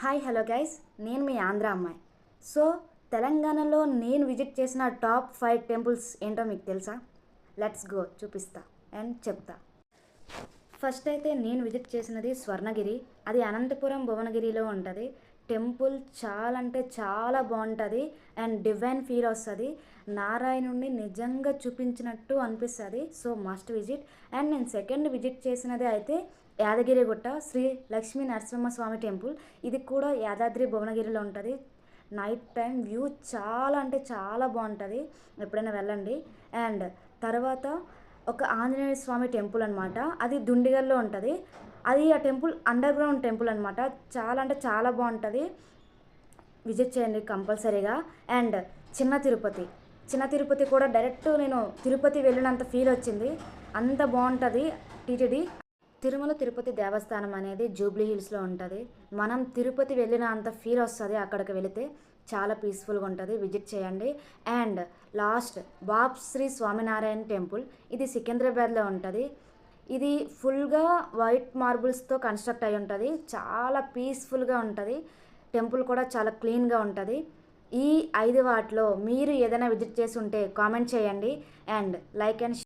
Hi hello guys, నేను మీ ఆంధ్ర అమ్మాయి. So తెలంగాణలో నేను విజిట్ చేసిన టాప్ 5 టెంపుల్స్ ఏంటో మీకు తెలుసా? లెట్స్ గో, చూపిస్తా అండ్ చెప్తా. ఫస్ట్ అయితే నేను విజిట్ చేసినది స్వర్ణగిరి. అది అనంతపురం భువనగిరిలో ఉంటుంది. టెంపుల్ చాలా అంటే చాలా బాగుంటుంది అండ్ డివైన్ ఫీల్ వస్తుంది. నారాయణుడిని నిజంగా చూపించినట్టు అనిపిస్తుంది. So must visit. అండ్ నేను సెకండ్ విజిట్ చేసినది అయితే యాదగిరిగుట్ట శ్రీ లక్ష్మీ నరసింహస్వామి టెంపుల్. ఇది కూడా యాదాద్రి భువనగిరిలో ఉంటుంది. నైట్ టైం వ్యూ చాలా అంటే చాలా బాగుంటుంది, ఎప్పుడైనా వెళ్ళండి. అండ్ తర్వాత ఒక ఆంజనేయ స్వామి టెంపుల్ అనమాట. అది దుండిగల్లో ఉంటుంది. అది ఆ టెంపుల్ అండర్ గ్రౌండ్ టెంపుల్ అనమాట. చాలా అంటే చాలా బాగుంటుంది, విజిట్ చేయండి కంపల్సరీగా. అండ్ చిన్న తిరుపతి కూడా డైరెక్ట్ నేను తిరుపతి వెళ్ళినంత ఫీల్ వచ్చింది, అంత బాగుంటుంది. టీటీడీ తిరుమల తిరుపతి దేవస్థానం అనేది జూబ్లీ హిల్స్లో ఉంటుంది. మనం తిరుపతి వెళ్ళిన అంత ఫీల్ వస్తుంది అక్కడికి వెళితే. చాలా పీస్ఫుల్గా ఉంటుంది, విజిట్ చేయండి. And last BAPS Shri Swaminarayan temple. ఇది సికింద్రాబాద్లో ఉంటుంది. ఇది ఫుల్గా వైట్ మార్బుల్స్తో కన్స్ట్రక్ట్ అయి ఉంటుంది. చాలా పీస్ఫుల్గా ఉంటుంది. టెంపుల్ కూడా చాలా క్లీన్గా ఉంటుంది. ఈ 5 వాటిలో మీరు ఏదైనా విజిట్ చేసి ఉంటే కామెంట్ చేయండి అండ్ లైక్ అండ్